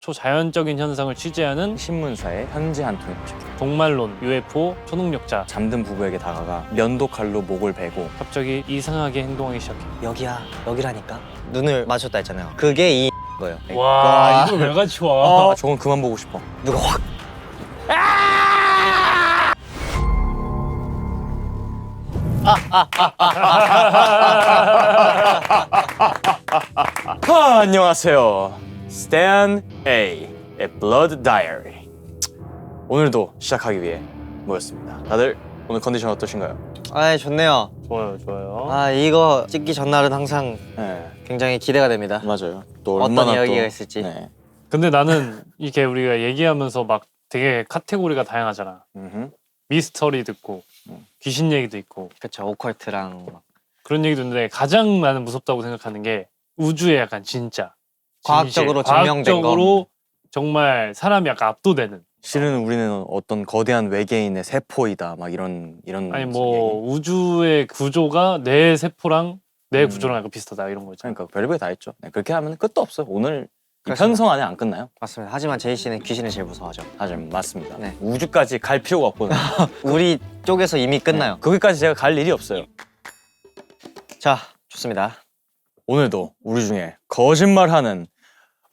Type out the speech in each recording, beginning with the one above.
초자연적인 현상을 취재하는 신문사에 편지 한 통이 도착해. 동말론, UFO, 초능력자. 잠든 부부에게 다가가 면도 칼로 목을 베고 갑자기 이상하게 행동하기 시작해. 여기야, 여기라니까. 눈을 맞췄다 했잖아요. 그게 이 거예요. 와, 이걸 왜 같이 와? 저건 그만 보고 싶어. 누가 확 안녕하세요. Stan A의 Blood Diary. 오늘도 시작하기 위해 모였습니다. 다들 오늘 컨디션 어떠신가요? 아, 좋네요. 좋아요, 좋아요. 아, 이거 찍기 전날은 항상 네, 굉장히 기대가 됩니다. 맞아요. 또 어떤 얼마나 이야기가 또 있을지. 네. 근데 나는 이게 우리가 얘기하면서 막 되게 카테고리가 다양하잖아. 음흠. 미스터리 듣고 귀신 얘기도 있고 그쵸, 오컬트랑 막 그런 얘기도 있는데 가장 나는 무섭다고 생각하는 게 우주의 약간 진짜 과학적으로 진실, 증명된 과학적으로 정말 사람이 약간 압도되는. 실은 우리는 어떤 거대한 외계인의 세포이다. 막 이런 아니 뭐 우주의 구조가 내 세포랑 내 구조랑 약간 비슷하다 이런 거 있잖아. 그러니까 별별 다 있죠. 네, 그렇게 하면 끝도 없어요. 오늘 이 그렇습니다. 편성 안에 안 끝나요. 맞습니다. 하지만 제이 씨는 귀신을 제일 무서워하죠. 사실 맞습니다. 네. 우주까지 갈 필요가 없거든요. 우리 쪽에서 이미 끝나요. 거기까지 제가 갈 일이 없어요. 자, 좋습니다. 오늘도 우리 중에 거짓말하는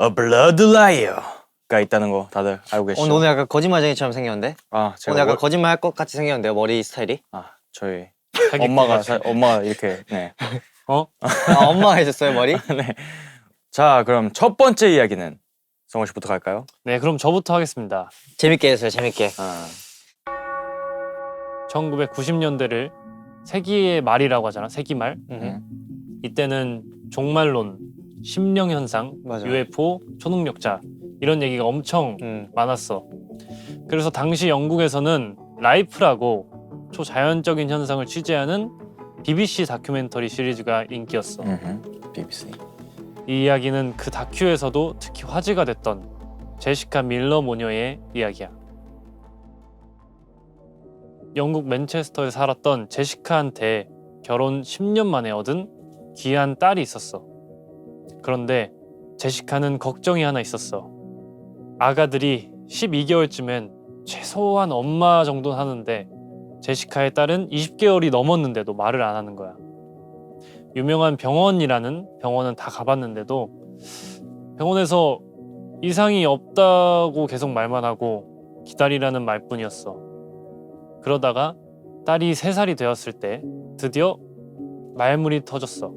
A Blood Liar가 있다는 거 다들 알고 계시죠? 오늘 약간 거짓말쟁이처럼 생겼는데? 아 제가 오늘 약간 월- 거짓말 할 것 같이 생겼는데요, 머리 스타일이? 저희 자기 엄마가 이렇게 네. 아, 엄마가 해줬어요, 머리? 네. 자 그럼 첫 번째 이야기는 성호 씨부터 갈까요? 네, 그럼 저부터 하겠습니다. 재밌게 해주세요, 재밌게. 1990년대를 세기의 말이라고 하잖아. 세기말. 이때는 종말론, 심령현상, 맞아. UFO, 초능력자 이런 얘기가 엄청 많았어. 그래서 당시 영국에서는 라이프라고 초자연적인 현상을 취재하는 BBC 다큐멘터리 시리즈가 인기였어. BBC. 이 이야기는 그 다큐에서도 특히 화제가 됐던 제시카 밀러 모녀의 이야기야. 영국 맨체스터에 살았던 제시카한테 결혼 10년 만에 얻은 귀한 딸이 있었어. 그런데 제시카는 걱정이 하나 있었어. 아가들이 12개월쯤엔 최소한 엄마 정도는 하는데 제시카의 딸은 20개월이 넘었는데도 말을 안 하는 거야. 유명한 병원이라는 병원은 다 가봤는데도 병원에서 이상이 없다고 계속 말만 하고 기다리라는 말뿐이었어. 그러다가 딸이 3살이 되었을 때 드디어 말문이 터졌어.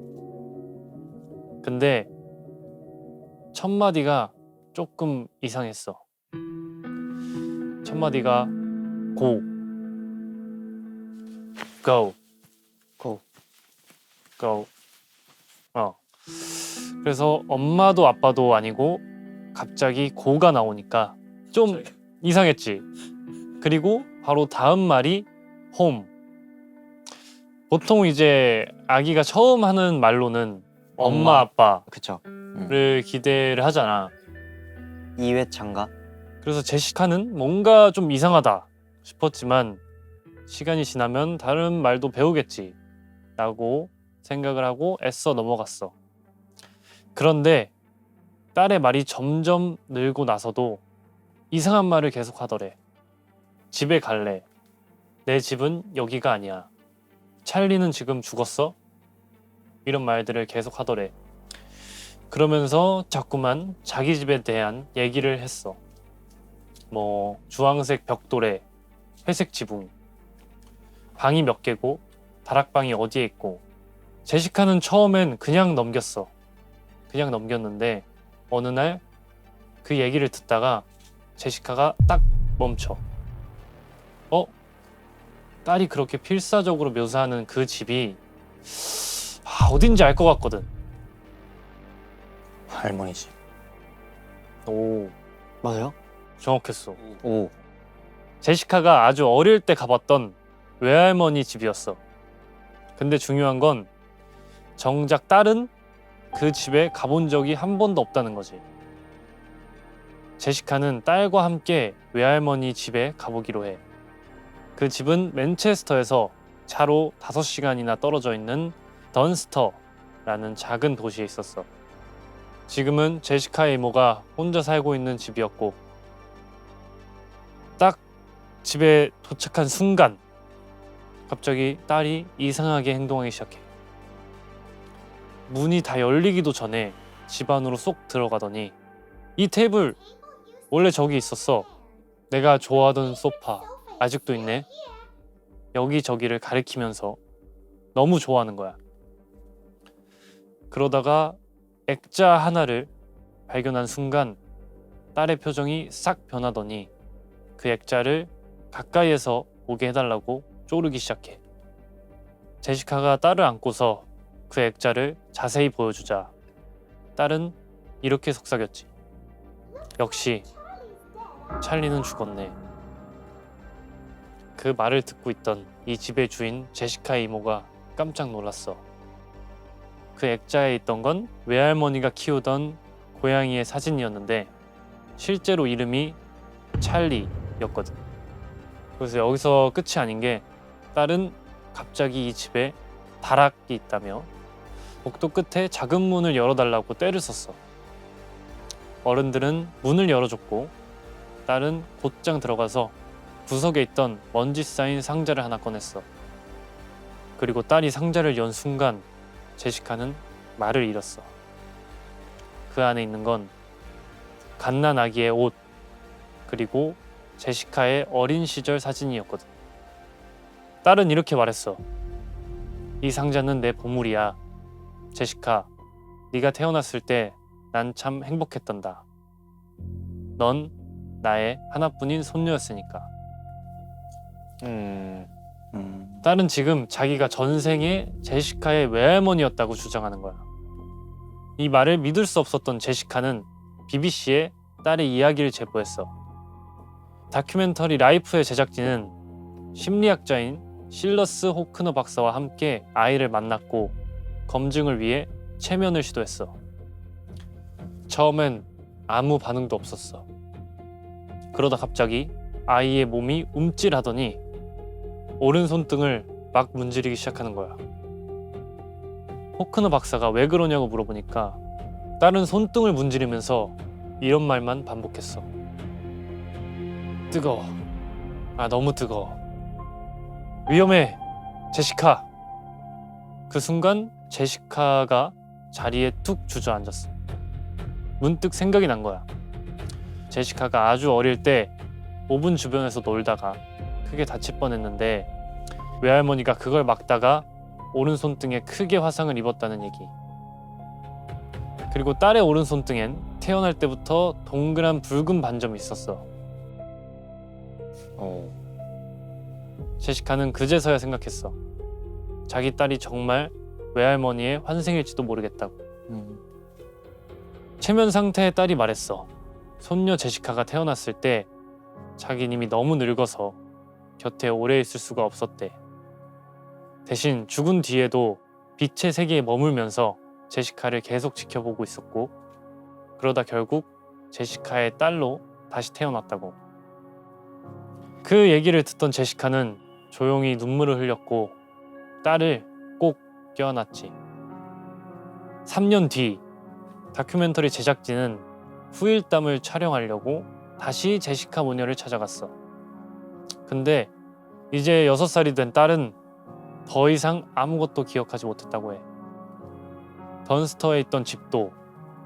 근데 첫 마디가 조금 이상했어. 첫 마디가 go, go, go. go. 그래서 엄마도 아빠도 아니고 갑자기 고가 나오니까 좀 이상했지. 그리고 바로 다음 말이 home. 보통 이제 아기가 처음 하는 말로는 엄마 아빠를 그쵸. 기대를 하잖아. 2회차인가? 그래서 제시카는 뭔가 좀 이상하다 싶었지만 시간이 지나면 다른 말도 배우겠지 라고 생각을 하고 애써 넘어갔어. 그런데 딸의 말이 점점 늘고 나서도 이상한 말을 계속 하더래. 집에 갈래. 내 집은 여기가 아니야. 찰리는 지금 죽었어? 이런 말들을 계속 하더래. 그러면서 자꾸만 자기 집에 대한 얘기를 했어. 뭐 주황색 벽돌에 회색 지붕, 방이 몇 개고 다락방이 어디에 있고. 제시카는 처음엔 그냥 넘겼어. 그냥 넘겼는데 어느 날 그 얘기를 듣다가 제시카가 딱 멈춰. 딸이 그렇게 필사적으로 묘사하는 그 집이 어딘지 알 것 같거든. 할머니 집. 오, 맞아요? 정확했어. 오. 제시카가 아주 어릴 때 가봤던 외할머니 집이었어. 근데 중요한 건 정작 딸은 그 집에 가본 적이 한 번도 없다는 거지. 제시카는 딸과 함께 외할머니 집에 가보기로 해. 그 집은 맨체스터에서 차로 5시간이나 떨어져 있는 던스터라는 작은 도시에 있었어. 지금은 제시카의 이모가 혼자 살고 있는 집이었고 딱 집에 도착한 순간 갑자기 딸이 이상하게 행동하기 시작해. 문이 다 열리기도 전에 집 안으로 쏙 들어가더니 이 테이블 원래 저기 있었어. 내가 좋아하던 소파 아직도 있네. 여기저기를 가리키면서 너무 좋아하는 거야. 그러다가 액자 하나를 발견한 순간 딸의 표정이 싹 변하더니 그 액자를 가까이에서 보게 해달라고 쪼르기 시작해. 제시카가 딸을 안고서 그 액자를 자세히 보여주자 딸은 이렇게 속삭였지. 역시 찰리는 죽었네. 그 말을 듣고 있던 이 집의 주인 제시카의 이모가 깜짝 놀랐어. 그 액자에 있던 건 외할머니가 키우던 고양이의 사진이었는데 실제로 이름이 찰리였거든. 그래서 여기서 끝이 아닌 게 딸은 갑자기 이 집에 다락이 있다며 복도 끝에 작은 문을 열어달라고 떼를 썼어. 어른들은 문을 열어줬고 딸은 곧장 들어가서 구석에 있던 먼지 쌓인 상자를 하나 꺼냈어. 그리고 딸이 상자를 연 순간 제시카는 말을 잃었어. 그 안에 있는 건 갓난 아기의 옷 그리고 제시카의 어린 시절 사진이었거든. 딸은 이렇게 말했어. 이 상자는 내 보물이야. 제시카, 네가 태어났을 때 난 참 행복했단다. 넌 나의 하나뿐인 손녀였으니까. 딸은 지금 자기가 전생에 제시카의 외할머니였다고 주장하는 거야. 이 말을 믿을 수 없었던 제시카는 BBC에 딸의 이야기를 제보했어. 다큐멘터리 라이프의 제작진은 심리학자인 실러스 호크너 박사와 함께 아이를 만났고 검증을 위해 체면을 시도했어. 처음엔 아무 반응도 없었어. 그러다 갑자기 아이의 몸이 움찔하더니 오른손등을 막 문지르기 시작하는 거야. 호크너 박사가 왜 그러냐고 물어보니까 딸은 손등을 문지르면서 이런 말만 반복했어. 뜨거워. 아, 너무 뜨거워. 위험해. 제시카. 그 순간 제시카가 자리에 툭 주저앉았어. 문득 생각이 난 거야. 제시카가 아주 어릴 때 오븐 주변에서 놀다가 크게 다칠 뻔했는데 외할머니가 그걸 막다가 오른손등에 크게 화상을 입었다는 얘기. 그리고 딸의 오른손등엔 태어날 때부터 동그란 붉은 반점이 있었어. 제시카는 그제서야 생각했어. 자기 딸이 정말 외할머니의 환생일지도 모르겠다고. 체면 상태의 딸이 말했어. 손녀 제시카가 태어났을 때 자기는 이미 너무 늙어서 곁에 오래 있을 수가 없었대. 대신 죽은 뒤에도 빛의 세계에 머물면서 제시카를 계속 지켜보고 있었고 그러다 결국 제시카의 딸로 다시 태어났다고. 그 얘기를 듣던 제시카는 조용히 눈물을 흘렸고 딸을 꼭 껴안았지. 3년 뒤 다큐멘터리 제작진은 후일담을 촬영하려고 다시 제시카 모녀를 찾아갔어. 근데 이제 6살이 된 딸은 더 이상 아무것도 기억하지 못했다고 해. 던스터에 있던 집도,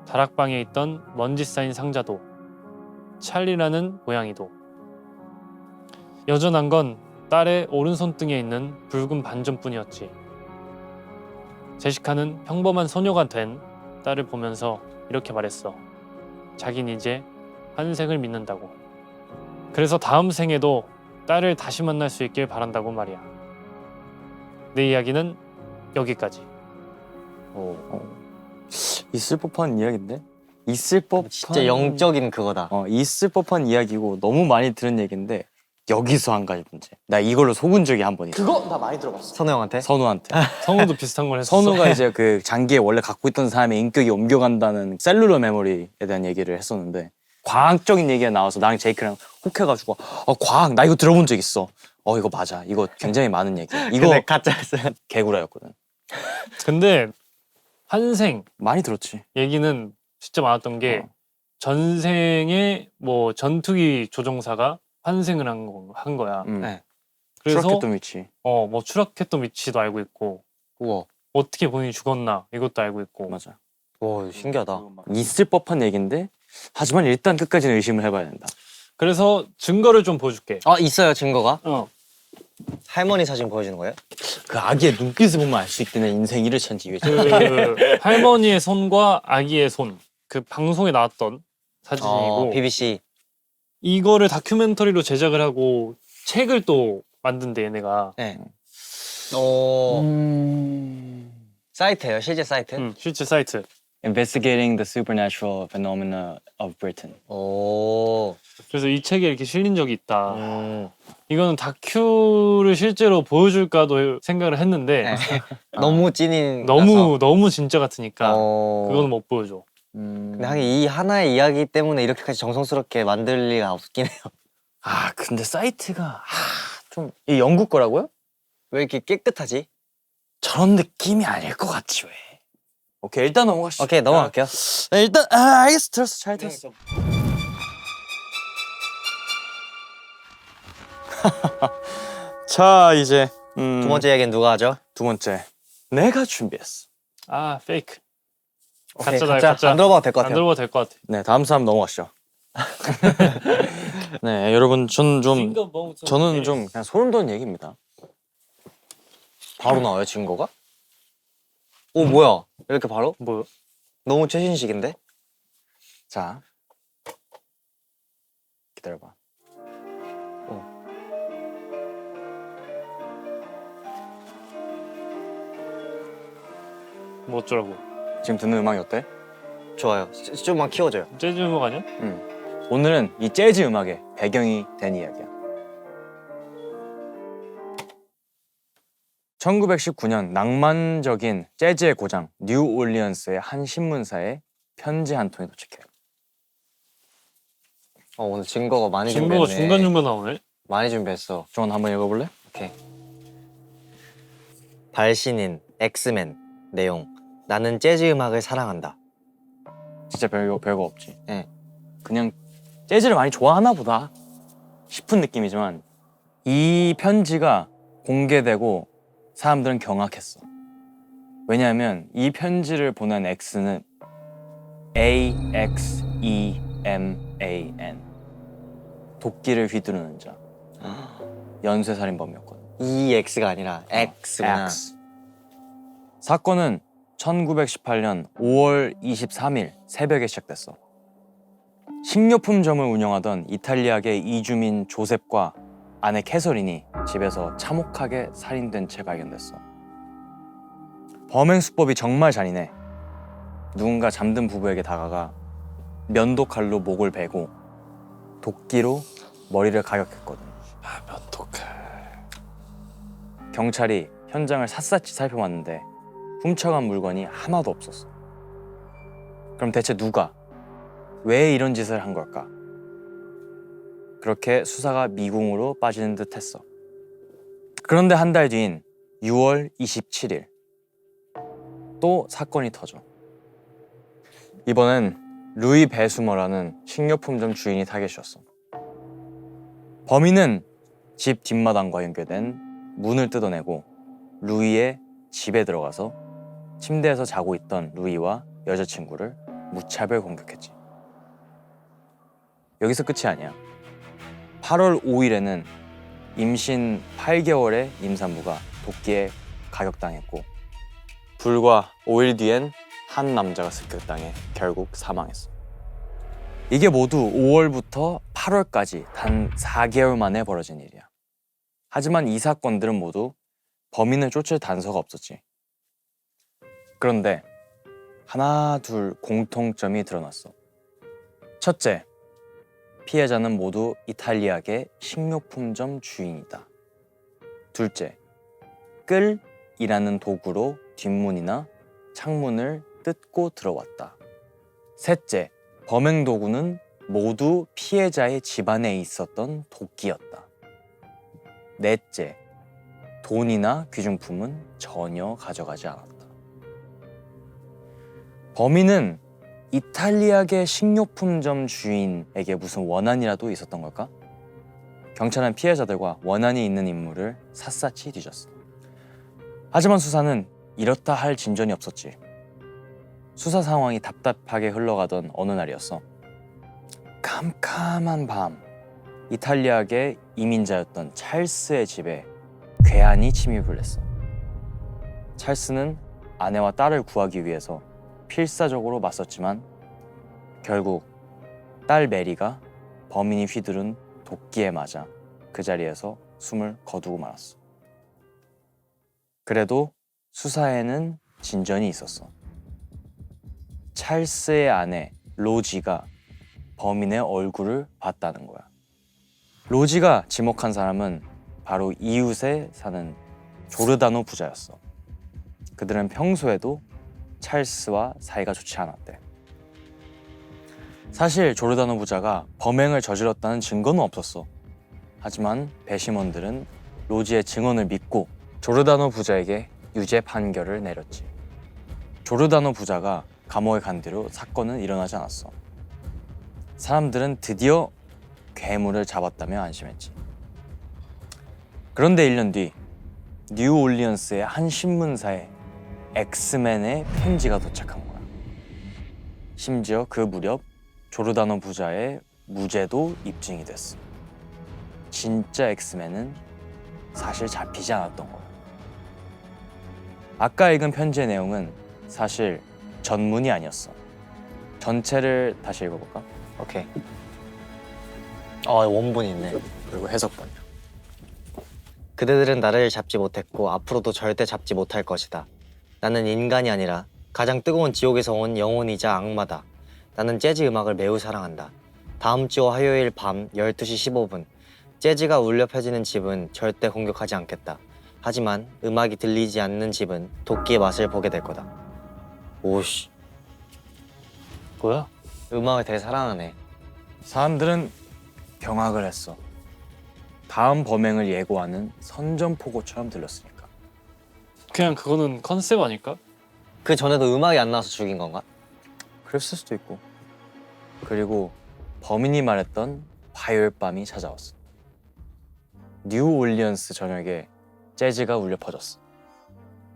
다락방에 있던 먼지 쌓인 상자도, 찰리라는 고양이도. 여전한 건 딸의 오른손등에 있는 붉은 반점뿐이었지. 제시카는 평범한 소녀가 된 딸을 보면서 이렇게 말했어. 자긴 이제 환생을 믿는다고. 그래서 다음 생에도 딸을 다시 만날 수 있길 바란다고 말이야. 내 이야기는 여기까지. 있을 법한 이야기인데? 있을 법한 진짜 영적인 그거다. 있을 법한 이야기고 너무 많이 들은 얘기인데 여기서 한 가지 문제. 나 이걸로 속은 적이 한 번 있어. 그거 나 많이 들어봤어. 선우 형한테? 선우한테. 성우도 비슷한 걸 했었어. 선우가 이제 그 장기에 원래 갖고 있던 사람의 인격이 옮겨간다는 셀룰러 메모리에 대한 얘기를 했었는데 과학적인 얘기가 나와서 나랑 제이크랑 혹해가지고 과학 나 이거 들어본 적 있어. 이거 맞아. 이거 굉장히 많은 얘기. 이거 근데 가짜였어요. 개구라였거든. 근데 환생 많이 들었지. 얘기는 진짜 많았던 게 어. 전생에 뭐 전투기 조종사가 환생을 한 거야. 네. 그래서 추락했던 위치. 뭐 추락했던 위치도 알고 있고 우와. 어떻게 본인이 죽었나 이것도 알고 있고. 맞아. 와 신기하다. 있을 법한 얘긴데 하지만 일단 끝까지는 의심을 해봐야 된다. 그래서 증거를 좀 보여줄게. 있어요 증거가? 어. 할머니 사진 보여주는 거예요? 그 아기의 눈빛을 보면 알 수 있다는 인생 일을 찬 뒤에. 그 할머니의 손과 아기의 손. 그 방송에 나왔던 사진이고 BBC. 이거를 다큐멘터리로 제작을 하고 책을 또 만든대 얘네가. 네. 사이트예요 실제 사이트? 실제 사이트. Investigating the supernatural phenomena of Britain. 오. 그래서 이 책에 이렇게 실린 적이 있다. 이거는 다큐를 실제로 보여줄까도 생각을 했는데 네. 너무 찐인. 너무 진짜 같으니까 어. 그거는 못 보여줘. 근데 하긴 이 하나의 이야기 때문에 이렇게까지 정성스럽게 만들 리가 없긴 해요. 근데 사이트가 좀 이 영국 거라고요? 왜 이렇게 깨끗하지? 저런 느낌이 아닐 것 같지 왜? 오케이 일단 넘어가시죠. 오케이 넘어갈게요. 일단 알겠어 들었어 잘 들었어. 자 이제 두 번째 이야기는 누가 하죠? 두 번째 내가 준비했어. 페이크. 오케이, 가짜다, 가짜. 안 들어봐도 될 것 안 같아요. 들어봐도 될 것 같아. 네 다음 사람 넘어가시죠. 네 여러분 저는 좀 그냥 소름 돋는 얘기입니다. 바로 나와요 증거가? 오 뭐야? 이렇게 바로? 뭐 너무 최신식인데? 자 기다려봐. 뭐 어쩌라고? 지금 듣는 음악이 어때? 좋아요. 좀만 키워줘요. 재즈 음악 아니야? 오늘은 이 재즈 음악의 배경이 된 이야기야. 1919년 낭만적인 재즈의 고장 뉴올리언스의 한 신문사에 편지 한 통이 도착해요. 오늘 증거가 많이 증거가 준비했네. 중간중간 나오네. 많이 준비했어. 조원 한번 읽어볼래? 오케이. 발신인 엑스맨 내용. 나는 재즈 음악을 사랑한다. 진짜 별거 없지. 네. 그냥 재즈를 많이 좋아하나 보다 싶은 느낌이지만 이 편지가 공개되고 사람들은 경악했어. 왜냐하면 이 편지를 보낸 X는 AXEMAN 도끼를 휘두르는 자 연쇄살인범이었거든. EX가 아니라 X구나. X. 사건은 1918년 5월 23일 새벽에 시작됐어. 식료품점을 운영하던 이탈리아계 이주민 조셉과 아내 캐서린이 집에서 참혹하게 살인된 채 발견됐어. 범행 수법이 정말 잔인해. 누군가 잠든 부부에게 다가가 면도칼로 목을 베고 도끼로 머리를 가격했거든. 면도칼. 경찰이 현장을 샅샅이 살펴봤는데 훔쳐간 물건이 하나도 없었어. 그럼 대체 누가 왜 이런 짓을 한 걸까? 그렇게 수사가 미궁으로 빠지는 듯 했어. 그런데 한 달 뒤인 6월 27일 또 사건이 터져. 이번엔 루이 베수머라는 식료품점 주인이 타겟이었어. 범인은 집 뒷마당과 연결된 문을 뜯어내고 루이의 집에 들어가서 침대에서 자고 있던 루이와 여자친구를 무차별 공격했지. 여기서 끝이 아니야. 8월 5일에는 임신 8개월의 임산부가 도끼에 가격당했고 불과 5일 뒤엔 한 남자가 습격당해 결국 사망했어. 이게 모두 5월부터 8월까지 단 4개월 만에 벌어진 일이야. 하지만 이 사건들은 모두 범인을 쫓을 단서가 없었지. 그런데 하나 둘 공통점이 드러났어. 첫째, 피해자는 모두 이탈리아계 식료품점 주인이다. 둘째, 끌이라는 도구로 뒷문이나 창문을 뜯고 들어왔다. 셋째, 범행 도구는 모두 피해자의 집안에 있었던 도끼였다. 넷째, 돈이나 귀중품은 전혀 가져가지 않았다. 범인은 이탈리아계 식료품점 주인에게 무슨 원한이라도 있었던 걸까? 경찰은 피해자들과 원한이 있는 인물을 샅샅이 뒤졌어. 하지만 수사는 이렇다 할 진전이 없었지. 수사 상황이 답답하게 흘러가던 어느 날이었어. 캄캄한 밤, 이탈리아계 이민자였던 찰스의 집에 괴한이 침입을 했어. 찰스는 아내와 딸을 구하기 위해서 필사적으로 맞섰지만 결국 딸 메리가 범인이 휘두른 도끼에 맞아 그 자리에서 숨을 거두고 말았어. 그래도 수사에는 진전이 있었어. 찰스의 아내 로지가 범인의 얼굴을 봤다는 거야. 로지가 지목한 사람은 바로 이웃에 사는 조르다노 부자였어. 그들은 평소에도 찰스와 사이가 좋지 않았대. 사실 조르다노 부자가 범행을 저질렀다는 증거는 없었어. 하지만 배심원들은 로지의 증언을 믿고 조르다노 부자에게 유죄 판결을 내렸지. 조르다노 부자가 감옥에 간 뒤로 사건은 일어나지 않았어. 사람들은 드디어 괴물을 잡았다며 안심했지. 그런데 1년 뒤 뉴올리언스의 한 신문사에 엑스맨의 편지가 도착한 거야. 심지어 그 무렵 조르다노 부자의 무죄도 입증이 됐어. 진짜 엑스맨은 사실 잡히지 않았던 거야. 아까 읽은 편지의 내용은 사실 전문이 아니었어. 전체를 다시 읽어볼까? 오케이. 원본이 있네. 그리고 해석본이야. 그대들은 나를 잡지 못했고 앞으로도 절대 잡지 못할 것이다. 나는 인간이 아니라 가장 뜨거운 지옥에서 온 영혼이자 악마다. 나는 재즈 음악을 매우 사랑한다. 다음 주 화요일 밤 12시 15분 재즈가 울려 펴지는 집은 절대 공격하지 않겠다. 하지만 음악이 들리지 않는 집은 도끼의 맛을 보게 될 거다. 오씨, 뭐야? 음악을 되게 사랑하네. 사람들은 경악을 했어. 다음 범행을 예고하는 선전포고처럼 들렸으니까. 그냥 그거는 컨셉 아닐까? 그 전에도 음악이 안 나와서 죽인 건가? 그랬을 수도 있고. 그리고 범인이 말했던 화요일 밤이 찾아왔어. 뉴올리언스 저녁에 재즈가 울려 퍼졌어.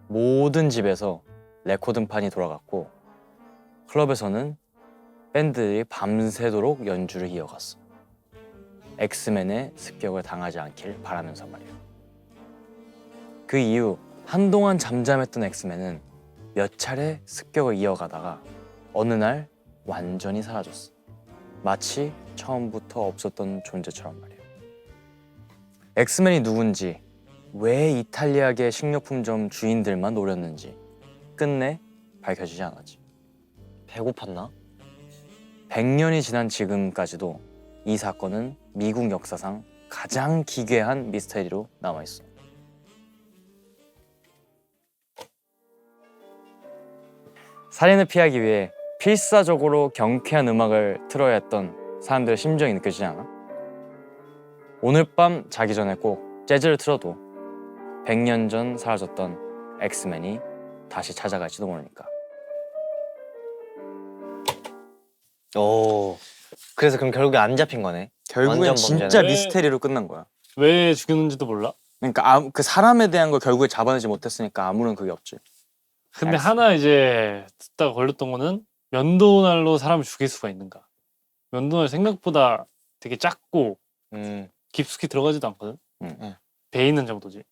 모든 집에서 레코드판이 돌아갔고 클럽에서는 밴드들이 밤새도록 연주를 이어갔어. 엑스맨의 습격을 당하지 않길 바라면서 말이야. 그 이후 한동안 잠잠했던 엑스맨은 몇 차례 습격을 이어가다가 어느 날 완전히 사라졌어. 마치 처음부터 없었던 존재처럼 말이야. 엑스맨이 누군지, 왜 이탈리아계 식료품점 주인들만 노렸는지 끝내 밝혀지지 않았지. 배고팠나? 100년이 지난 지금까지도 이 사건은 미국 역사상 가장 기괴한 미스테리로 남아있어. 살인을 피하기 위해 필사적으로 경쾌한 음악을 틀어야 했던 사람들의 심정이 느껴지지 않아? 오늘 밤 자기 전에 꼭 재즈를 틀어도 100년 전 사라졌던 엑스맨이 다시 찾아갈지도 모르니까. 오. 그래서 그럼 결국에 안 잡힌 거네. 결국엔 완전 진짜 범죄네. 미스테리로 끝난 거야. 왜 죽였는지도 몰라? 그러니까 그 사람에 대한 걸 결국에 잡아내지 못했으니까 아무런 그게 없지. 근데 알았어. 하나 이제 듣다가 걸렸던 거는 면도날로 사람을 죽일 수가 있는가? 면도날 생각보다 되게 작고 깊숙이 들어가지도 않거든. 응. 배 있는 정도지.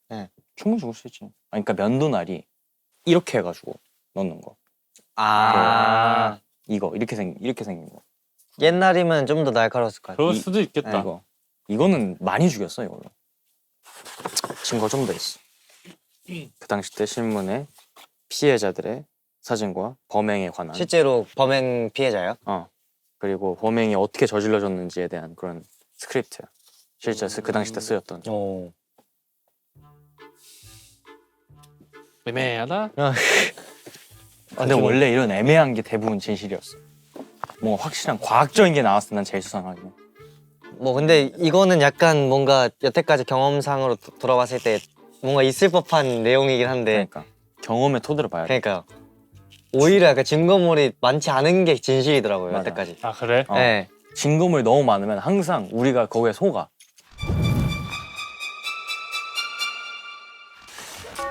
충분히 죽을 수 있지. 아니, 그러니까 면도날이 이렇게 해가지고 넣는 거. 아. 이거 이렇게 생긴 거. 옛날이면 좀 더 날카로웠을 것 같아. 그럴 수도 있겠다. 이거는 많이 죽였어 이걸로. 증거 좀 더 있어. 그 당시 때 신문에 피해자들의 사진과 범행에 관한 실제로 범행 피해자야? 그리고 범행이 어떻게 저질러졌는지에 대한 그런 스크립트야. 실제 그 당시 때 쓰였던. 오. 애매하다. 근데 원래 이런 애매한 게 대부분 진실이었어. 뭔가 확실한 과학적인 게 나왔으면 난 제일 수상하지. 뭐 근데 이거는 약간 뭔가 여태까지 경험상으로 돌아봤을 때 뭔가 있을 법한 내용이긴 한데. 그러니까 경험의 토대로 봐야 돼. 그러니까 오히려 약간 증거물이 많지 않은 게 진실이더라고요. 맞아. 여태까지. 아 그래? 네. 증거물이 너무 많으면 항상 우리가 거기에 속아.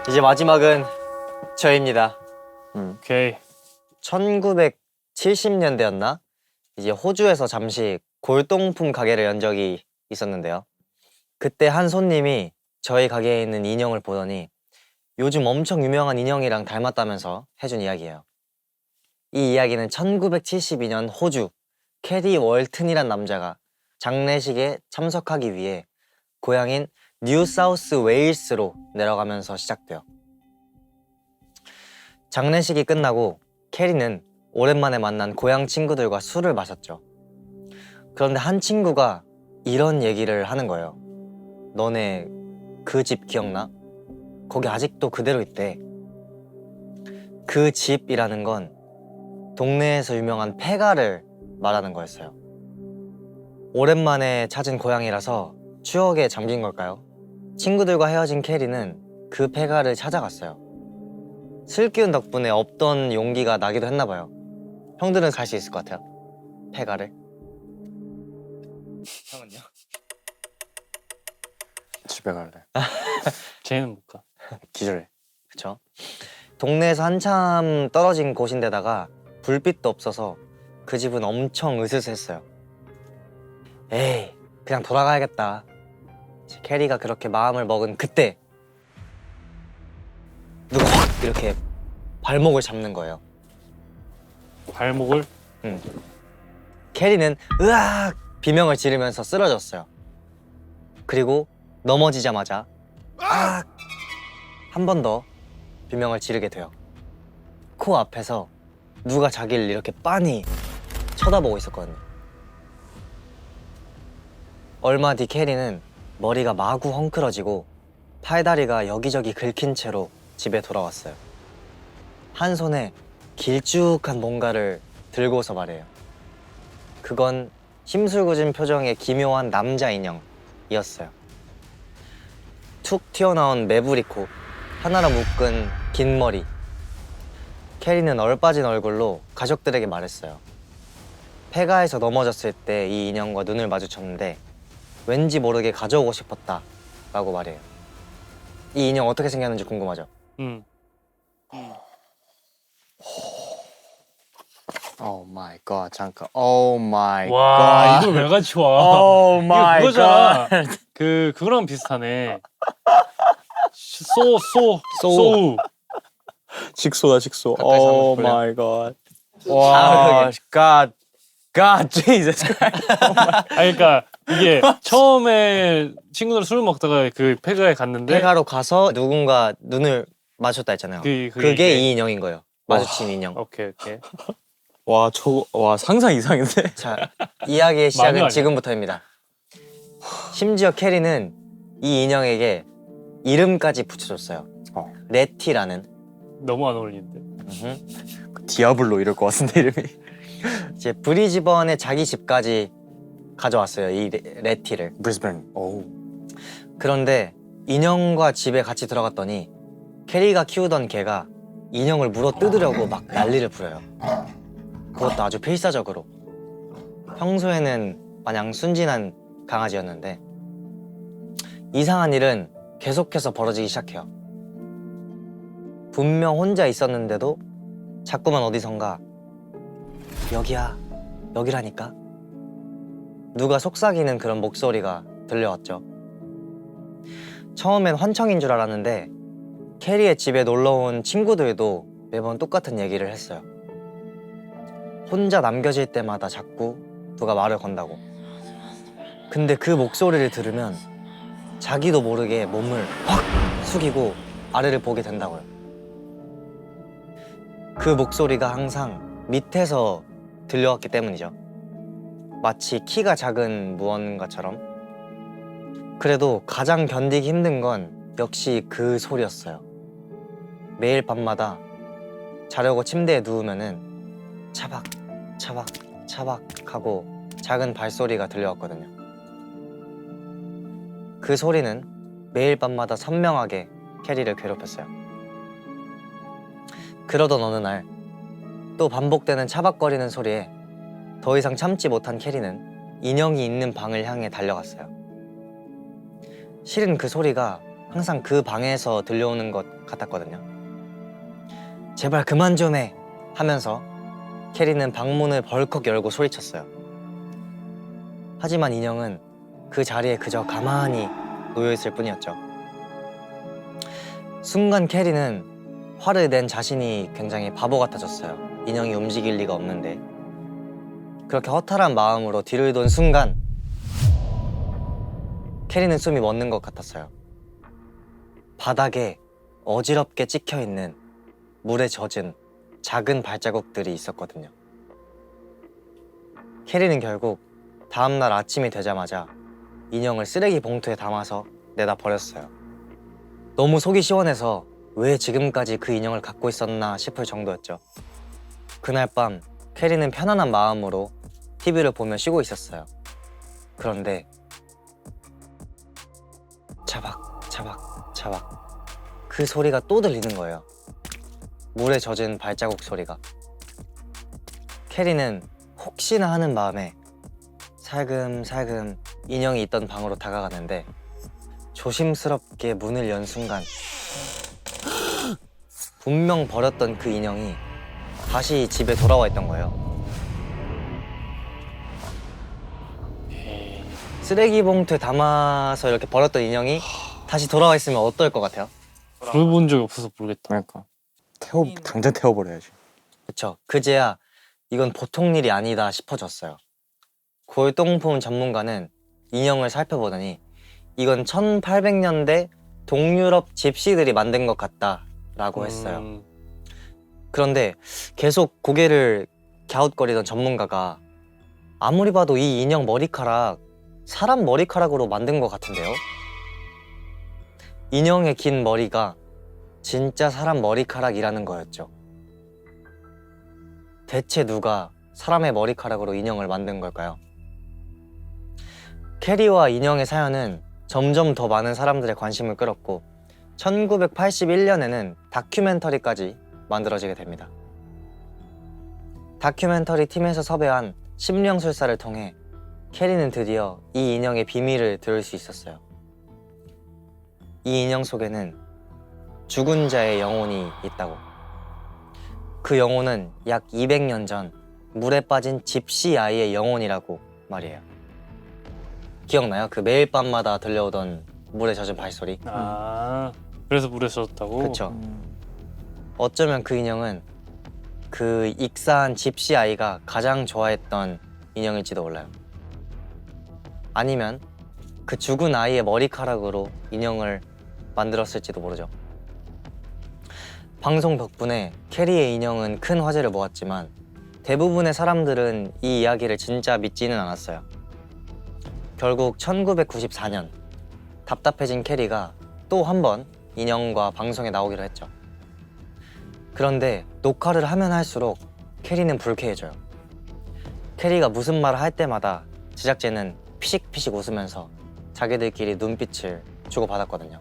이제 마지막은 저입니다. 오케이. 1970년대였나? 이제 호주에서 잠시 골동품 가게를 연 적이 있었는데요. 그때 한 손님이 저희 가게에 있는 인형을 보더니 요즘 엄청 유명한 인형이랑 닮았다면서 해준 이야기예요. 이 이야기는 1972년 호주 캐리 월튼이란 남자가 장례식에 참석하기 위해 고향인 뉴 사우스 웨일스로 내려가면서 시작돼요. 장례식이 끝나고 캐리는 오랜만에 만난 고향 친구들과 술을 마셨죠. 그런데 한 친구가 이런 얘기를 하는 거예요. 너네 그 집 기억나? 거기 아직도 그대로 있대. 그 집이라는 건 동네에서 유명한 폐가를 말하는 거였어요. 오랜만에 찾은 고향이라서 추억에 잠긴 걸까요? 친구들과 헤어진 캐리는 그 폐가를 찾아갔어요. 슬기운 덕분에 없던 용기가 나기도 했나 봐요. 형들은 갈 수 있을 것 같아요. 폐가를. 형은요? 집에 갈래. 쟤는 못 가. 기절해. 그쵸? 동네에서 한참 떨어진 곳인데다가 불빛도 없어서 그 집은 엄청 으스스했어요. 에이, 그냥 돌아가야겠다. 캐리가 그렇게 마음을 먹은 그때 누가 확 이렇게 발목을 잡는 거예요. 발목을 캐리는 으악 비명을 지르면서 쓰러졌어요. 그리고 넘어지자마자 악 한 번 더 비명을 지르게 돼요. 코 앞에서 누가 자기를 이렇게 빤히 쳐다보고 있었거든요. 얼마 뒤 캐리는 머리가 마구 헝클어지고 팔다리가 여기저기 긁힌 채로 집에 돌아왔어요. 한 손에 길쭉한 뭔가를 들고서 말해요. 그건 심술궂은 표정의 기묘한 남자 인형이었어요. 툭 튀어나온 매부리 코, 하나로 묶은 긴 머리. 캐리는 얼빠진 얼굴로 가족들에게 말했어요. 폐가에서 넘어졌을 때 이 인형과 눈을 마주쳤는데 왠지 모르게 가져오고 싶었다 라고 말해요. 이 인형 어떻게 생겼는지 궁금하죠? 오 마이 갓. 잠깐. 오 마이 와 갓. 이걸 왜 가져와? 오 이거 마이 그거잖아. 갓. 그거랑 비슷하네. 소우. 식소다 식소. 가까이서 한번 오 볼래요? 마이 갓. 아, 와, 갓. 갓 제이저스. 아 그러니까 이게 처음에 친구들 술 먹다가 그 폐가에 갔는데 폐가로 가서 누군가 눈을 마주쳤다 했잖아요. 그게 그게 이게- 이 인형인 거예요. 마주친 인형. 오케이. 와, 와 상상 이상인데. 자, 이야기의 시작은 아니야? 지금부터입니다. 심지어 캐리는 이 인형에게 이름까지 붙여줬어요. 레티라는. 너무 안 어울리는데. 디아블로 이럴 것 같은데 이름이. 이제 브리즈번에 자기 집까지 가져왔어요. 이 레티를. 브리스번. 오. 그런데 인형과 집에 같이 들어갔더니 캐리가 키우던 개가 인형을 물어 뜯으려고 막 난리를 부려요. 그것도 아주 필사적으로. 평소에는 마냥 순진한 강아지였는데 이상한 일은 계속해서 벌어지기 시작해요. 분명 혼자 있었는데도 자꾸만 어디선가 여기야, 여기라니까? 누가 속삭이는 그런 목소리가 들려왔죠. 처음엔 환청인 줄 알았는데 캐리의 집에 놀러온 친구들도 매번 똑같은 얘기를 했어요. 혼자 남겨질 때마다 자꾸 누가 말을 건다고. 근데 그 목소리를 들으면 자기도 모르게 몸을 확 숙이고 아래를 보게 된다고요. 그 목소리가 항상 밑에서 들려왔기 때문이죠. 마치 키가 작은 무언가처럼. 그래도 가장 견디기 힘든 건 역시 그 소리였어요. 매일 밤마다 자려고 침대에 누우면은 차박 차박 차박 하고 작은 발소리가 들려왔거든요. 그 소리는 매일 밤마다 선명하게 캐리를 괴롭혔어요. 그러던 어느 날 또 반복되는 차박거리는 소리에 더 이상 참지 못한 캐리는 인형이 있는 방을 향해 달려갔어요. 실은 그 소리가 항상 그 방에서 들려오는 것 같았거든요. 제발 그만 좀 해! 하면서 캐리는 방문을 벌컥 열고 소리쳤어요. 하지만 인형은 그 자리에 그저 가만히 놓여있을 뿐이었죠. 순간 캐리는 화를 낸 자신이 굉장히 바보 같아졌어요. 인형이 움직일 리가 없는데. 그렇게 허탈한 마음으로 뒤를 돈 순간 캐리는 숨이 멎는 것 같았어요. 바닥에 어지럽게 찍혀있는 물에 젖은 작은 발자국들이 있었거든요. 캐리는 결국 다음날 아침이 되자마자 인형을 쓰레기 봉투에 담아서 내다 버렸어요. 너무 속이 시원해서 왜 지금까지 그 인형을 갖고 있었나 싶을 정도였죠. 그날 밤 캐리는 편안한 마음으로 TV를 보며 쉬고 있었어요. 그런데 차박 차박 차박 그 소리가 또 들리는 거예요. 물에 젖은 발자국 소리가. 캐리는 혹시나 하는 마음에 살금살금 인형이 있던 방으로 다가갔는데 조심스럽게 문을 연 순간 분명 버렸던 그 인형이 다시 집에 돌아와 있던 거예요. 쓰레기 봉투에 담아서 이렇게 버렸던 인형이 다시 돌아와 있으면 어떨 것 같아요? 그래본 적이 없어서 모르겠다. 그러니까 당장 태워버려야지. 그쵸. 그제야 이건 보통 일이 아니다 싶어졌어요. 골동품 전문가는 인형을 살펴보더니 이건 1800년대 동유럽 집시들이 만든 것 같다라고 했어요. 그런데 계속 고개를 갸웃거리던 전문가가 아무리 봐도 이 인형 머리카락 사람 머리카락으로 만든 것 같은데요? 인형의 긴 머리가 진짜 사람 머리카락이라는 거였죠. 대체 누가 사람의 머리카락으로 인형을 만든 걸까요? 캐리와 인형의 사연은 점점 더 많은 사람들의 관심을 끌었고 1981년에는 다큐멘터리까지 만들어지게 됩니다. 다큐멘터리 팀에서 섭외한 심령술사를 통해 캐리는 드디어 이 인형의 비밀을 들을 수 있었어요. 이 인형 속에는 죽은 자의 영혼이 있다고. 그 영혼은 약 200년 전 물에 빠진 집시 아이의 영혼이라고 말이에요. 기억나요? 그 매일 밤마다 들려오던 물에 젖은 발소리. 그래서 물에 젖었다고? 그렇죠. 어쩌면 그 인형은 그 익사한 집시 아이가 가장 좋아했던 인형일지도 몰라요. 아니면 그 죽은 아이의 머리카락으로 인형을 만들었을지도 모르죠. 방송 덕분에 캐리의 인형은 큰 화제를 모았지만 대부분의 사람들은 이 이야기를 진짜 믿지는 않았어요. 결국 1994년 답답해진 캐리가 또 한 번 인형과 방송에 나오기로 했죠. 그런데 녹화를 하면 할수록 캐리는 불쾌해져요. 캐리가 무슨 말을 할 때마다 제작진은 피식피식 웃으면서 자기들끼리 눈빛을 주고받았거든요.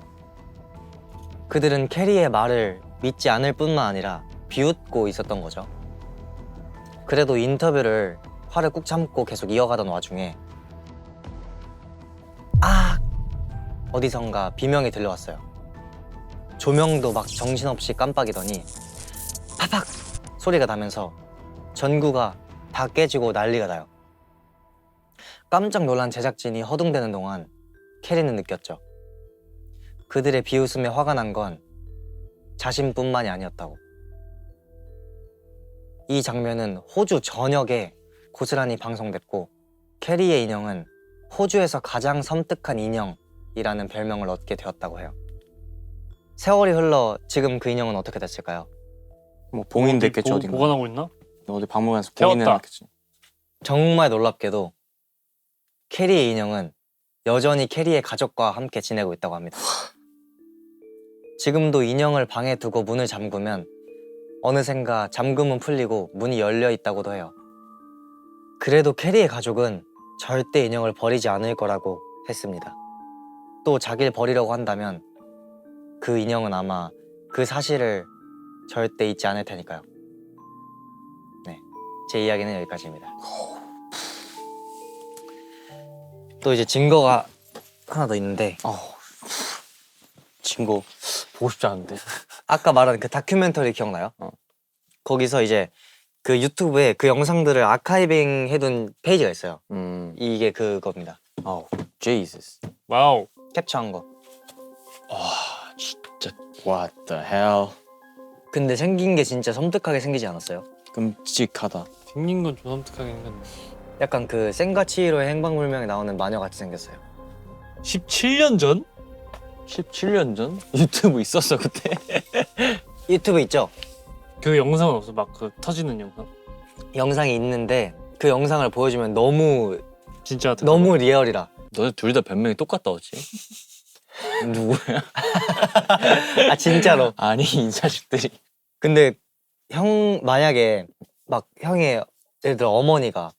그들은 캐리의 말을 믿지 않을 뿐만 아니라 비웃고 있었던 거죠. 그래도 인터뷰를 화를 꾹 참고 계속 이어가던 와중에 어디선가 비명이 들려왔어요. 조명도 막 정신없이 깜빡이더니 파팍 소리가 나면서 전구가 다 깨지고 난리가 나요. 깜짝 놀란 제작진이 허둥대는 동안 캐리는 느꼈죠. 그들의 비웃음에 화가 난 건 자신뿐만이 아니었다고. 이 장면은 호주 전역에 고스란히 방송됐고 캐리의 인형은 호주에서 가장 섬뜩한 인형이라는 별명을 얻게 되었다고 해요. 세월이 흘러 지금 그 인형은 어떻게 됐을까요? 뭐 봉인됐겠지 어디 어딘가. 보관하고 있나? 어디 박물관에서 태웠다. 봉인해놨겠지. 정말 놀랍게도 캐리의 인형은 여전히 캐리의 가족과 함께 지내고 있다고 합니다. 지금도 인형을 방에 두고 문을 잠그면 어느샌가 잠금은 풀리고 문이 열려 있다고도 해요. 그래도 캐리의 가족은 절대 인형을 버리지 않을 거라고 했습니다. 또 자기를 버리려고 한다면 그 인형은 아마 그 사실을 절대 잊지 않을 테니까요. 제 이야기는 여기까지입니다. 또 이제 증거가 하나 더 있는데 친구 보고 싶지 않은데. 아까 말한 그 다큐멘터리 기억나요? 거기서 이제 그 유튜브에 그 영상들을 아카이빙 해둔 페이지가 있어요. 이게 그겁니다. 아우, Jesus. 와우. 캡처한 거. 진짜 what the hell. 근데 생긴 게 진짜 섬뜩하게 생기지 않았어요? 끔찍하다. 생긴 건 좀 섬뜩하게 생겼네. 약간 그 센과 치히로의 행방불명에 나오는 마녀 같이 생겼어요. 17년 전? 17년 전? 유튜브 있었어 그때? 유튜브 있죠? 그 영상은 없어. 막 그 터지는 영상. 영상이 있는데 그 영상을 보여주면 너무 진짜 같은 너무 리얼이라. 너네 둘 다 변명이 똑같다 어찌? 누구야? 아 진짜로. 아니 이 자식들이. 근데 형 만약에 막 형의 예를 들어 어머니가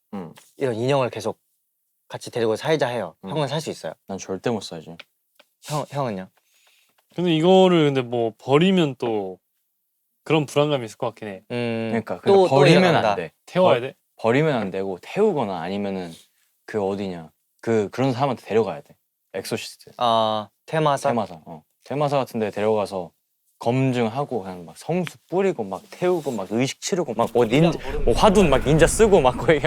이런 인형을 계속 같이 데리고 살자 해요. 형은 살 수 있어요? 난 절대 못 살지. 형은요? 근데 이거를 근데 뭐 버리면 또 그런 불안감이 있을 것 같긴 해. 그러니까 또 버리면 일어난다. 안 돼. 태워야 돼? 버리면 안 되고 태우거나 아니면은 그 어디냐 그런 사람한테 데려가야 돼. 엑소시스트. 아 테마사? 테마사. 테마사 같은 데 데려가서 검증하고 그냥 막 성수 뿌리고 막 태우고 막 의식 치르고 막 뭐 닌자 뭐 화둔 막 닌자 쓰고 막 거의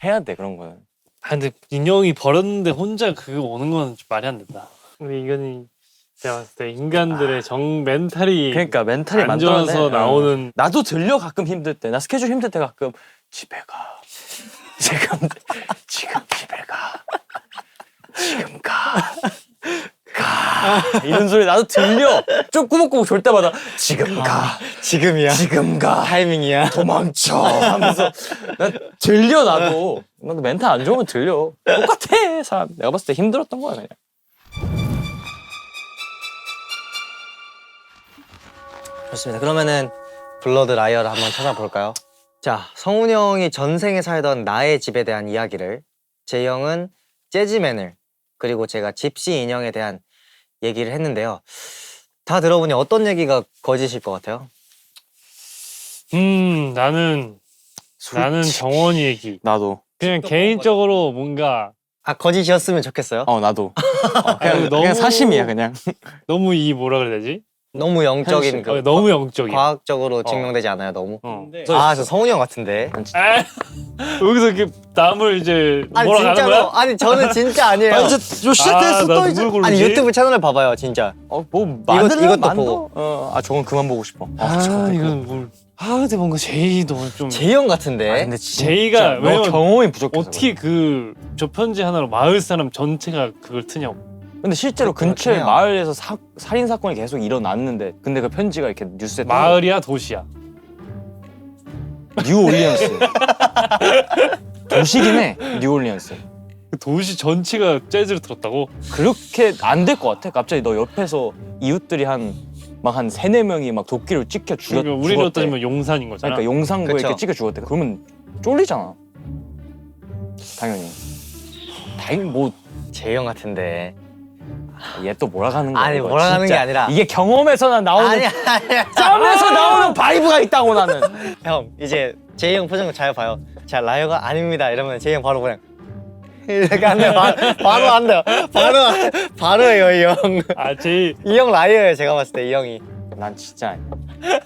해야 돼 그런 거는. 아 근데 인형이 버렸는데 혼자 그거 오는 건 좀 말이 안 된다. 근데 이거는 제가 봤을 때 인간들의 정 멘탈이 그러니까 멘탈이 안 만들어내. 좋아서 나오는. 나도 들려 가끔 힘들 때. 나 스케줄 힘들 때 가끔 집에 가. 지금 집에 가. 지금 가. 이런 소리 나도 들려. 좀 꾸벅꾸벅 졸 때마다 지금 가. 지금이야. 지금 가. 타이밍이야. 도망쳐 하면서 나 들려 나도. 나도 멘탈 안 좋으면 들려. 똑같아 사람. 내가 봤을 때 힘들었던 거야 그냥. 좋습니다. 그러면은 블러드 라이어를 한번 찾아볼까요? 자, 성훈이 형이 전생에 살던 나의 집에 대한 이야기를, 제이 형은 재즈맨을, 그리고 제가 집시 인형에 대한 얘기를 했는데요. 다 들어보니 어떤 얘기가 거짓일 것 같아요? 나는 정원이 얘기. 나도. 그냥 개인적으로 뭔가 아, 거짓이었으면 좋겠어요? 나도. 아니, 그냥 사심이야 그냥. 너무 이 뭐라 그래야 되지? 너무 영적인 그 너무 영적이야. 과학적으로 증명되지 않아요, 너무? 아, 저 성훈이 형 같은데. 아, 여기서 이렇게 남을 이제 아니 뭐라 하는 진짜로? 거야? 아니 저는 진짜 아니에요. 아, 이제 요 시작됐어 나 또 이제. 누굴 고르지? 아니 유튜브 채널을 봐봐요, 진짜. 뭐 만들어 이것도 만들어. 보고. 저건 그만 보고 싶어. 이건 뭘? 근데 뭔가 제이도 좀 제이 형 같은데. 근데 제이가 너 왜냐면 경험이 부족해서. 어떻게 그 조편지 하나로 마을 사람 전체가 그걸 트냐고. 근데 실제로 그렇구나, 근처에 그냥. 마을에서 살인 사건이 계속 일어났는데 근데 그 편지가 이렇게 뉴스에 뜬 마을이야 도시야? 거야. 뉴올리언스. 도시긴 해. 뉴올리언스. 그 도시 전체가 재즈를 들었다고? 그렇게 안 될 것 같아. 갑자기 너 옆에서 이웃들이 한 3-4명이 막 도끼로 찍혀 그러니까 우리로 죽었대. 따지면 용산인 거잖아. 그러니까 용산구에 그쵸. 이렇게 찍혀 죽었대. 그러면 쫄리잖아. 당연히. 뭐 제이 형 같은데. 얘 또 몰아가는 거야. 아니, 이거 몰아가는 진짜. 게 아니라. 이게 경험에서나 나오는 아니야. 짬에서 나오는 바이브가 있다고 나는. 형 이제 제이 형 표정 잘 봐요. 자, 라이어가 아닙니다 이러면 제이 형 바로 그냥 이렇게 한대요. 바로 한대요. 바로 해요 이 형. 아 제이 이 형 라이어예요, 제가 봤을 때 이 형이. 난 진짜 아니야.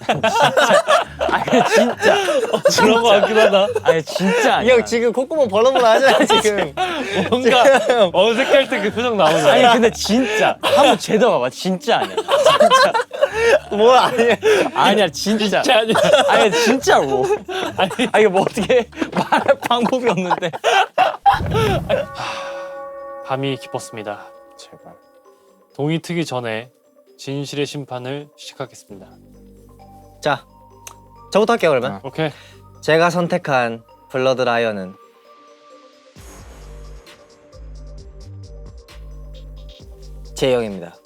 난 진짜. 아니 진짜. 그런 거 같긴 하다. 아니 진짜 이 아니야. 형 지금 콧구멍 벌렁벌렁 하잖아요 지금. 뭔가 어색할 때 그 표정 나오잖아. 아니 근데 진짜 한번 제대로 봐봐. 진짜 아니야. 뭐 아니에요. 아니야 진짜. 진짜 아니야. 아니 진짜로. 아니 뭐 어떻게 말할 방법이 없는데. 밤이 깊었습니다. 제발. 동이 트기 전에 진실의 심판을 시작하겠습니다. 자, 저부터 할게요 그러면. 오케이. 제가 선택한 블러드 라이어는 제이 형입니다.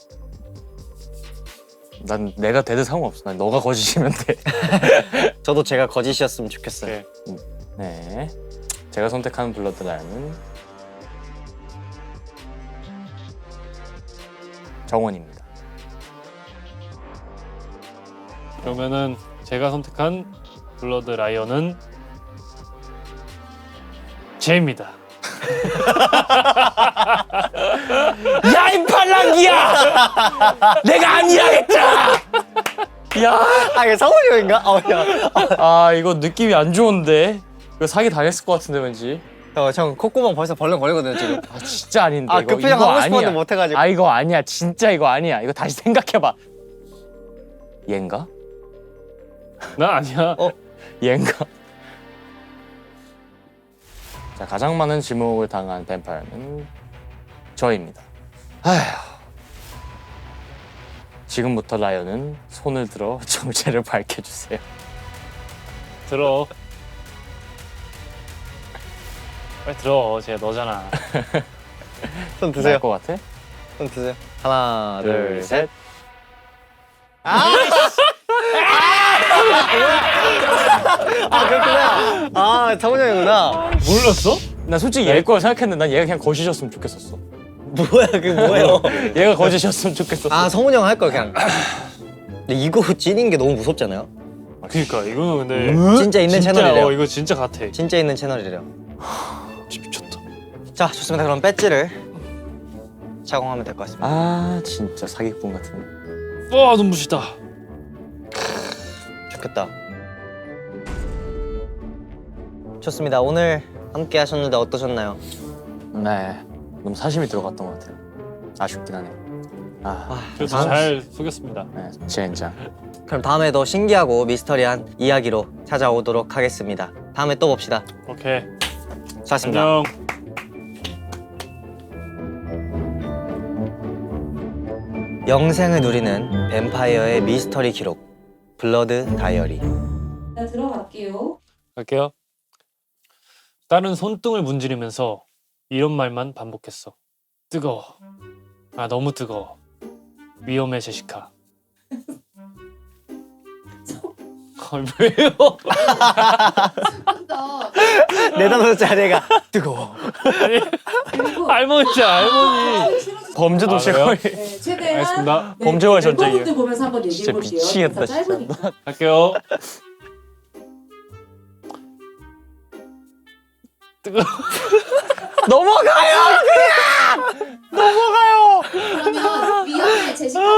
난 내가 돼도 상관없어. 난 너가 거짓이면 돼. 저도 제가 거짓이었으면 좋겠어요. 오케이. 네. 제가 선택한 블러드 라이언은 정원입니다. 그러면은 제가 선택한 블러드 라이언은 쟤입니다. 야, 이 팔랑기야! 내가 아니라 했잖아! 야! 아 이게 성훈이 형인가? 야. 아, 이거 느낌이 안 좋은데? 이거 사기 당했을 것 같은데, 왠지. 형 콧구멍 벌써 벌렁거리거든요 지금. 아, 진짜 아닌데. 아, 이거, 그 표정 이거 하고 싶었는데 아니야. 못해가지고. 아, 이거 아니야. 진짜 이거 아니야. 이거 다시 생각해봐. 얘인가? 난 아니야. 얘인가? 자, 가장 많은 지목을 당한 뱀파이어는 저입니다. 아휴. 지금부터 라이언은 손을 들어 정체를 밝혀주세요. 들어. 빨리 들어. 쟤 너잖아. 손 드세요. 나을 것 같아? 손 드세요. 하나, 둘, 셋. 아 그렇구나. 아 성훈이 형이구나. 몰랐어? 나 솔직히 얘일 거라 생각했는데 난 얘가 그냥 거짓이었으면 좋겠었어. 뭐야 그게 뭐예요? 얘가 거짓이었으면 좋겠었어. 아 성훈이 형 할 걸 그냥. 근데 이거 찐인 게 너무 무섭잖아요. 그니까 이거는 근데 진짜 있는 진짜, 채널이래요. 이거 진짜 같아. 진짜 있는 채널이래요. 진짜 미쳤다. 자 좋습니다. 그럼 배지를 착용하면 될 것 같습니다. 아, 진짜 사기꾼 같은. 와 눈부시다. 좋겠다. 좋습니다. 오늘 함께 하셨는데 어떠셨나요? 네, 너무 사심이 들어갔던 것 같아요. 아쉽긴 하네요. 아, 그래서 다음- 잘 속였습니다. 네, 젠장. 그럼 다음에 더 신기하고 미스터리한 이야기로 찾아오도록 하겠습니다. 다음에 또 봅시다. 오케이. 수고하셨습니다. 안녕. 영생을 누리는 뱀파이어의 미스터리 기록 블러드 다이어리. 나 들어갈게요. 갈게요. 딸은 손등을 문지르면서 이런 말만 반복했어. 뜨거워. 아 너무 뜨거워. 위험해 제시카. 아, 왜요? 나 내다놓자리 애가 뜨거워. 그리고 할머니야 할머니. 범죄도 아, 그래요? 거의 네, 최대한 알겠습니다. 네, 범죄와 전쟁이에요. 멤버분들 보면서 한번 얘기해 진짜 볼게요. 미치겠다, 인사 진짜. 짧으니까. 갈게요. 뜨거. 넘어가요. 그러면 위험해 제시카가